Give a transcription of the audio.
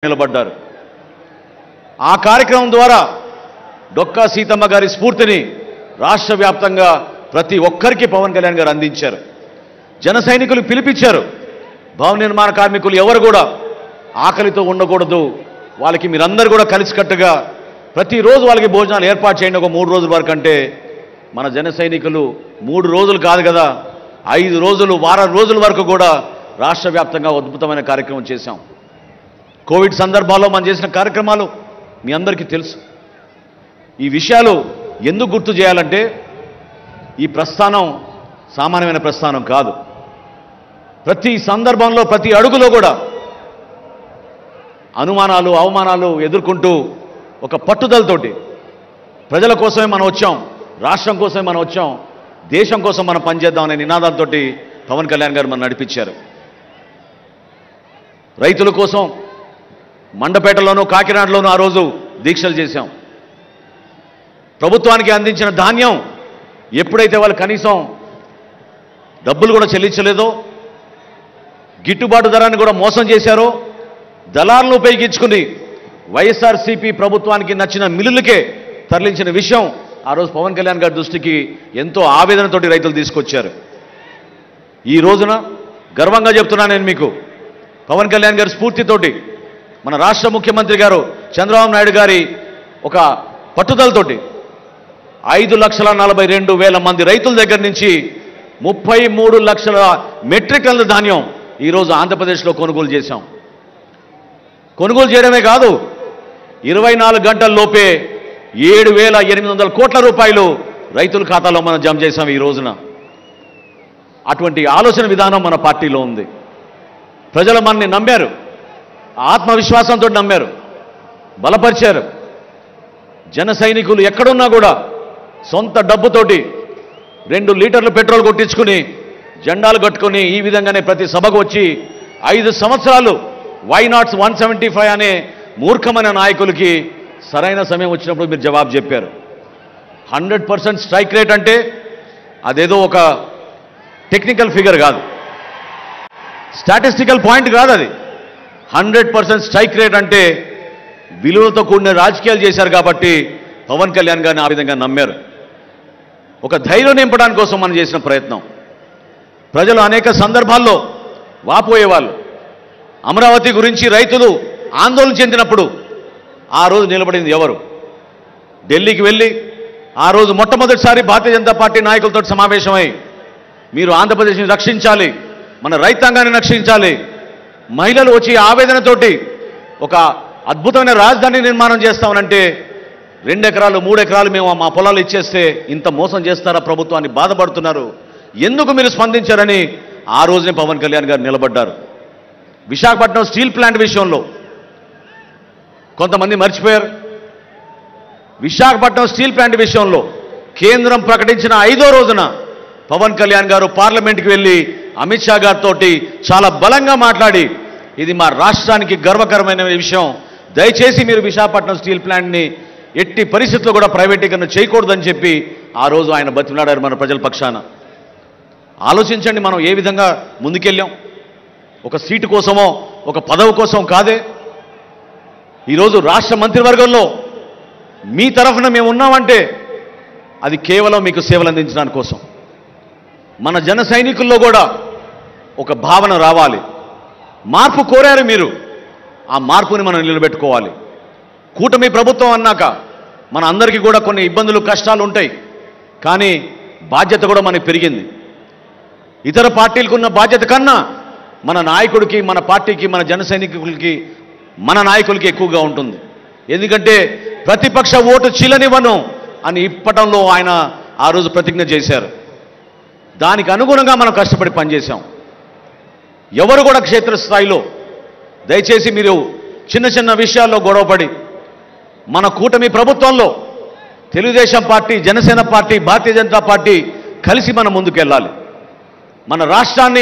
నిలబడ్డారు. ఆ కార్యక్రమం ద్వారా డొక్కా సీతమ్మ గారి స్ఫూర్తిని రాష్ట్ర వ్యాప్తంగా ప్రతి ఒక్కరికి పవన్ కళ్యాణ్ గారు అందించారు. జన సైనికులు పిలిపించారు. భవన నిర్మాణ కార్మికులు ఎవరు కూడా ఆకలితో ఉండకూడదు, వాళ్ళకి మీరందరూ కూడా కలిసికట్టుగా ప్రతిరోజు వాళ్ళకి భోజనాలు ఏర్పాటు చేయండి ఒక 3 రోజుల వరకు. అంటే మన జన సైనికులు 3 రోజులు కాదు కదా, 5 రోజులు, వారం రోజుల వరకు కూడా రాష్ట్ర వ్యాప్తంగా అద్భుతమైన కార్యక్రమం చేశాం. కోవిడ్ సందర్భాల్లో మనం చేసిన కార్యక్రమాలు మీ అందరికీ తెలుసు. ఈ విషయాలు ఎందుకు గుర్తు చేయాలంటే ఈ ప్రస్థానం సామాన్యమైన ప్రస్థానం కాదు. ప్రతి సందర్భంలో ప్రతి అడుగులో కూడా అనుమానాలు అవమానాలు ఎదుర్కొంటూ ఒక పట్టుదలతోటి ప్రజల కోసమే మనం వచ్చాం, రాష్ట్రం కోసమే మనం వచ్చాం, దేశం కోసం మనం పనిచేద్దామనే నినాదంతో పవన్ కళ్యాణ్ గారు మనం నడిపించారు. రైతుల కోసం మండపేటలోనూ కాకినాడలోనూ ఆ రోజు దీక్షలు చేశాం. ప్రభుత్వానికి అందించిన ధాన్యం ఎప్పుడైతే వాళ్ళు కనీసం డబ్బులు కూడా చెల్లించలేదో, గిట్టుబాటు ధరాన్ని కూడా మోసం చేశారో, దళాలను ఉపయోగించుకుని వైఎస్ఆర్సీపీ ప్రభుత్వానికి నచ్చిన మిల్లులకే తరలించిన విషయం ఆ రోజు పవన్ కళ్యాణ్ గారి దృష్టికి ఎంతో ఆవేదనతోటి రైతులు తీసుకొచ్చారు. ఈ రోజున గర్వంగా చెప్తున్నా నేను మీకు, పవన్ కళ్యాణ్ గారి స్ఫూర్తితోటి మన రాష్ట్ర ముఖ్యమంత్రి గారు చంద్రబాబు నాయుడు గారి ఒక పట్టుదలతోటి 5,42,000 మంది రైతుల దగ్గర నుంచి 33 లక్షల మెట్రిక్ టన్నుల ధాన్యం ఈరోజు ఆంధ్రప్రదేశ్లో కొనుగోలు చేశాం. కొనుగోలు చేయడమే కాదు, 24 గంటల్లోపే 7,800 కోట్ల రూపాయలు రైతుల ఖాతాలో మనం జమ చేశాం ఈ రోజున. అటువంటి ఆలోచన విధానం మన పార్టీలో ఉంది. ప్రజలు మనని నమ్మారు, ఆత్మవిశ్వాసంతో నమ్మారు, బలపరిచారు. జన సైనికులు ఎక్కడున్నా కూడా సొంత డబ్బుతోటి 2 లీటర్లు పెట్రోల్ కొట్టించుకుని జెండాలు కట్టుకుని ఈ విధంగానే ప్రతి సభకు వచ్చి 5 సంవత్సరాలు వై నాట్ 175 అనే మూర్ఖమైన నాయకులకి సరైన సమయం వచ్చినప్పుడు మీరు జవాబు చెప్పారు. 100% స్ట్రైక్ రేట్ అంటే అదేదో ఒక టెక్నికల్ ఫిగర్ కాదు, స్టాటిస్టికల్ పాయింట్ కాదు, అది 100% స్ట్రైక్ రేట్ అంటే విలువలతో కూడిన రాజకీయాలు చేశారు కాబట్టి పవన్ కళ్యాణ్ గారిని ఆ విధంగా నమ్మారు. ఒక ధైర్యం నింపడానికి కోసం మనం చేసిన ప్రయత్నం. ప్రజలు అనేక సందర్భాల్లో వాపోయేవాళ్ళు. అమరావతి గురించి రైతులు ఆందోళన చెందినప్పుడు ఆ రోజు నిలబడింది ఎవరు? ఢిల్లీకి వెళ్ళి ఆ రోజు మొట్టమొదటిసారి భారతీయ జనతా పార్టీ నాయకులతో సమావేశమై మీరు ఆంధ్రప్రదేశ్ని రక్షించాలి, మన రైతాంగాన్ని రక్షించాలి, మహిళలు వచ్చి ఆవేదనతోటి ఒక అద్భుతమైన రాజధాని నిర్మాణం చేస్తామనంటే 2 ఎకరాలు 3 ఎకరాలు మేము మా పొలాలు ఇచ్చేస్తే ఇంత మోసం చేస్తారా ప్రభుత్వాన్ని బాధపడుతున్నారు, ఎందుకు మీరు స్పందించారని ఆ రోజునే పవన్ కళ్యాణ్ గారు నిలబడ్డారు. విశాఖపట్నం స్టీల్ ప్లాంట్ విషయంలో కొంతమంది మర్చిపోయారు. విశాఖపట్నం స్టీల్ ప్లాంట్ విషయంలో కేంద్రం ప్రకటించిన 5వ రోజున పవన్ కళ్యాణ్ గారు పార్లమెంట్కి వెళ్ళి అమిత్ షా గారితో చాలా బలంగా మాట్లాడి ఇది మా రాష్ట్రానికి గర్వకరమైన విషయం, దయచేసి మీరు విశాఖపట్నం స్టీల్ ప్లాంట్ని ఎట్టి పరిస్థితుల్లో కూడా ప్రైవేటీకరణ చేయకూడదని చెప్పి ఆ రోజు ఆయన బతిమలాడారు మన ప్రజల పక్షాన. ఆలోచించండి మనం ఏ విధంగా ముందుకెళ్ళాం. ఒక సీటు కోసమో ఒక పదవి కోసం కాదే. ఈరోజు రాష్ట్ర మంత్రివర్గంలో మీ తరఫున మేము ఉన్నామంటే అది కేవలం మీకు సేవలు అందించడానికి కోసం. మన జన సైనికుల్లో కూడా ఒక భావన రావాలి. మార్పు కోరారు మీరు, ఆ మార్పుని మనం నిలబెట్టుకోవాలి. కూటమి ప్రభుత్వం అన్నాక మన అందరికీ కూడా కొన్ని ఇబ్బందులు కష్టాలు ఉంటాయి, కానీ బాధ్యత కూడా మనకి పెరిగింది. ఇతర పార్టీలకు ఉన్న బాధ్యత కన్నా మన నాయకుడికి, మన పార్టీకి, మన జన సైనికులకి, మన నాయకులకి ఎక్కువగా ఉంటుంది. ఎందుకంటే ప్రతిపక్ష ఓటు చీలనివ్వను అని ఇప్పటంలో ఆయన ఆ రోజు ప్రతిజ్ఞ చేశారు. దానికి అనుగుణంగా మనం కష్టపడి పనిచేశాం. ఎవరు కూడా క్షేత్రస్థాయిలో దయచేసి మీరు చిన్న చిన్న విషయాల్లో గొడవపడి మన కూటమి ప్రభుత్వంలో Telugu Desam party, Janasena party, Bharatiya Janata party కలిసి మనం ముందుకెళ్ళాలి. మన రాష్ట్రాన్ని